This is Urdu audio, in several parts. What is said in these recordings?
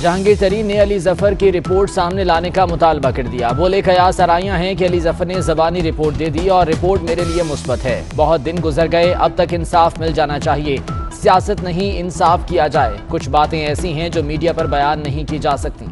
جہانگیر ترین نے علی ظفر کی رپورٹ سامنے لانے کا مطالبہ کر دیا۔ بولے قیاس آرائیاں ہیں کہ علی ظفر نے زبانی رپورٹ دے دی اور رپورٹ میرے لیے مثبت ہے۔ بہت دن گزر گئے، اب تک انصاف مل جانا چاہیے۔ سیاست نہیں، انصاف کیا جائے۔ کچھ باتیں ایسی ہیں جو میڈیا پر بیان نہیں کی جا سکتی۔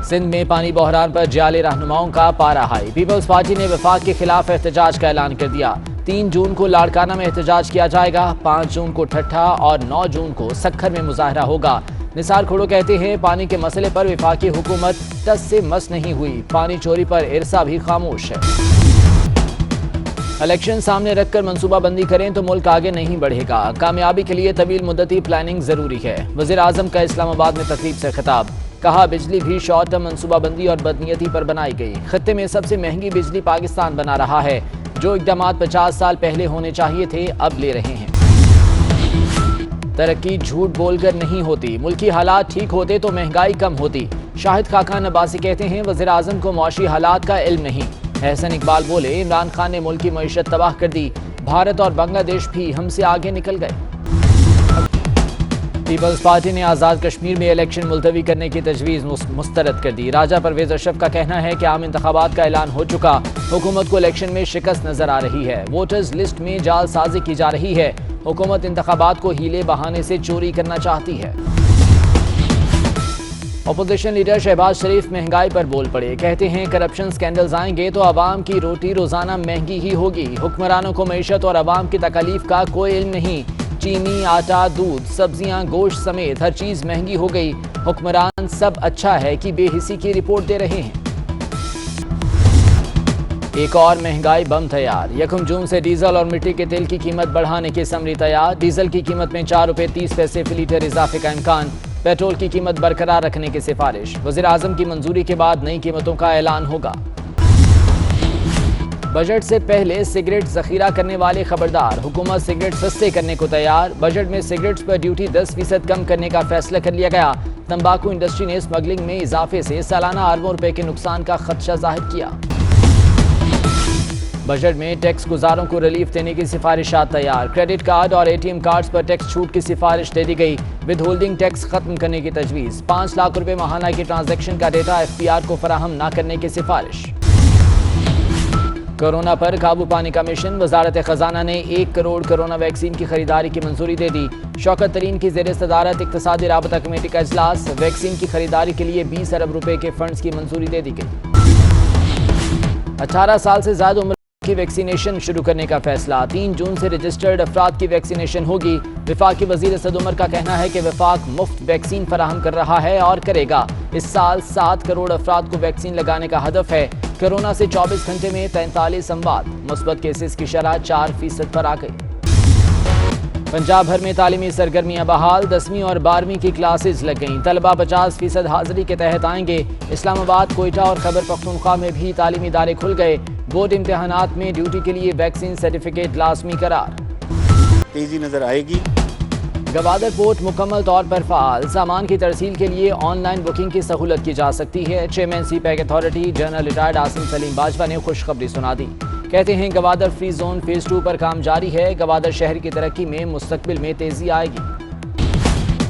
سندھ میں پانی بحران پر جعلی رہنماؤں کا پارا ہائی۔ پیپلز پارٹی نے وفاق کے خلاف احتجاج کا اعلان کر دیا۔ 3 جون کو لاڑکانہ میں احتجاج کیا جائے گا، 5 جون کو ٹھٹھا اور 9 جون کو سکھر میں مظاہرہ ہوگا۔ نثار کھوڑو کہتے ہیں پانی کے مسئلے پر وفاقی حکومت ٹس سے مس نہیں ہوئی، پانی چوری پر ارسا بھی خاموش ہے۔ الیکشن سامنے رکھ کر منصوبہ بندی کریں تو ملک آگے نہیں بڑھے گا۔ کامیابی کے لیے طویل مدتی پلاننگ ضروری ہے۔ وزیر اعظم کا اسلام آباد میں تقریب سے خطاب۔ کہا بجلی بھی شارٹ ٹرم منصوبہ بندی اور بدنیتی پر بنائی گئی۔ خطے میں سب سے مہنگی بجلی پاکستان بنا رہا ہے۔ جو اقدامات 50 سال پہلے ہونے چاہیے تھے اب لے رہے ہیں۔ ترقی جھوٹ بول کر نہیں ہوتی، ملکی حالات ٹھیک ہوتے تو مہنگائی کم ہوتی۔ شاہد خاقان عباسی کہتے ہیں وزیر اعظم کو معاشی حالات کا علم نہیں۔ احسن اقبال بولے عمران خان نے ملک کی معیشت تباہ کر دی، بھارت اور بنگلہ دیش بھی ہم سے آگے نکل گئے۔ پیپلز پارٹی نے آزاد کشمیر میں الیکشن ملتوی کرنے کی تجویز مسترد کر دی۔ راجہ پرویز اشرف کا کہنا ہے کہ عام انتخابات کا اعلان ہو چکا، حکومت کو الیکشن میں شکست نظر آ رہی ہے، ووٹرز لسٹ میں جعل سازی کی جا رہی ہے، حکومت انتخابات کو ہیلے بہانے سے چوری کرنا چاہتی ہے۔ اپوزیشن لیڈر شہباز شریف مہنگائی پر بول پڑے، کہتے ہیں کرپشن سکینڈلز آئیں گے تو عوام کی روٹی روزانہ مہنگی ہی ہوگی۔ حکمرانوں کو معیشت اور عوام کی تکالیف کا کوئی علم نہیں، چینی، آٹا، دودھ، سبزیاں، گوشت سمیت ہر چیز مہنگی ہو گئی۔ حکمران سب اچھا ہے کہ بے حسی کی رپورٹ دے رہے ہیں۔ ایک اور مہنگائی بم تیار، 1 جون سے ڈیزل اور مٹی کے تیل کی قیمت بڑھانے کی سمری تیار۔ ڈیزل کی قیمت میں 4 روپے 30 پیسے فی لیٹر اضافے کا امکان، پیٹرول کی قیمت برقرار رکھنے کی سفارش۔ وزیر اعظم کی منظوری کے بعد نئی قیمتوں کا اعلان ہوگا۔ بجٹ سے پہلے سگریٹ ذخیرہ کرنے والے خبردار، حکومت سگریٹ سستے کرنے کو تیار۔ بجٹ میں سگریٹس پر ڈیوٹی 10% کم کرنے کا فیصلہ کر لیا گیا۔ تمباکو انڈسٹری نے اسمگلنگ میں اضافے سے سالانہ اربوں روپے کے نقصان کا خدشہ ظاہر کیا۔ بجٹ میں ٹیکس گزاروں کو ریلیف دینے کی سفارشات تیار۔ کریڈٹ کارڈ اور ATM کارڈز پر ٹیکس چھوٹ کی سفارش دے دی گئی۔ ود ہولڈنگ ٹیکس ختم کرنے کی تجویز۔ 5 لاکھ روپے ماہانہ کی ٹرانزیکشن کا ڈیٹا FPR کو فراہم نہ کرنے کی سفارش۔ کورونا پر قابو پانے کا مشن، وزارت خزانہ نے 1 کروڑ کورونا ویکسین کی خریداری کی منظوری دے دی۔ شوکت ترین کی زیر صدارت اقتصادی رابطہ کمیٹی کا اجلاس، ویکسین کی خریداری کے لیے 20 ارب روپے کے فنڈز کی منظوری دے دی گئی۔ 18 سال سے زائد عمر کی ویکسینیشن شروع کرنے کا فیصلہ، 3 جون سے رجسٹرڈ افراد کی ویکسینیشن ہوگی۔ وفاقی وزیر اسد عمر کا کہنا ہے کہ وفاق مفت ویکسین فراہم کر رہا ہے اور کرے گا۔ اس سال 7 کروڑ افراد کو ویکسین لگانے کا ہدف ہے۔ کورونا سے 24 گھنٹے میں 43 اموات، مثبت کیسز کی شرح 4% پر آ گئی۔ پنجاب بھر میں تعلیمی سرگرمیاں بحال، 10ویں اور 12ویں کی کلاسز لگ گئیں۔ طلبہ 50% حاضری کے تحت آئیں گے۔ اسلام آباد، کوئٹہ اور خیبر پختونخوا میں بھی تعلیمی ادارے کھل گئے۔ بورڈ امتحانات میں ڈیوٹی کے لیے ویکسین سرٹیفکیٹ لازمی قرار۔ تیزی نظر آئے گی۔ گوادر پورٹ مکمل طور پر فعال، سامان کی ترسیل کے لیے آن لائن بکنگ کی سہولت کی جا سکتی ہے۔ Chairman CPEC authority general retired Asim Saleem Bajwa نے خوشخبری سنا دی۔ کہتے ہیں گوادر فری زون فیز 2 پر کام جاری ہے۔ گوادر شہر کی ترقی میں مستقبل میں تیزی آئے گی۔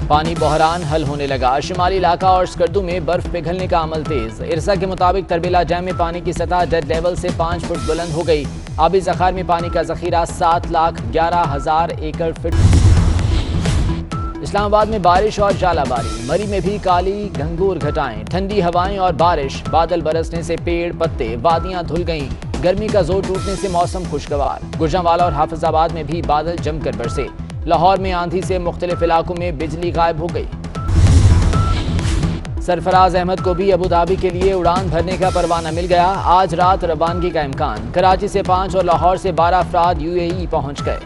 پانی بحران حل ہونے لگا، شمالی علاقہ اور اسکردو میں برف پگھلنے کا عمل تیز۔ ارسا کے مطابق تربیلا ڈیم میں پانی کی سطح ڈیڈ لیول سے 5 فٹ بلند ہو گئی۔ آبی ذخائر میں پانی کا ذخیرہ 7,11,000 ایکڑ فٹ۔ اسلام آباد میں بارش اور ژالہ باری، مری میں بھی کالی گھنگور گھٹائیں، ٹھنڈی ہوائیں اور بارش، بادل برسنے سے پیڑ پتے وادیاں دھل گئیں، گرمی کا زور ٹوٹنے سے موسم خوشگوار۔ گجرانوالہ اور حافظ آباد میں بھی بادل جم کر برسے۔ لاہور میں آندھی سے مختلف علاقوں میں بجلی غائب ہو گئی۔ سرفراز احمد کو بھی ابوظہبی کے لیے اڑان بھرنے کا پروانہ مل گیا۔ آج رات روانگی کا امکان۔ کراچی سے 5 اور لاہور سے 12 افراد UAE پہنچ گئے۔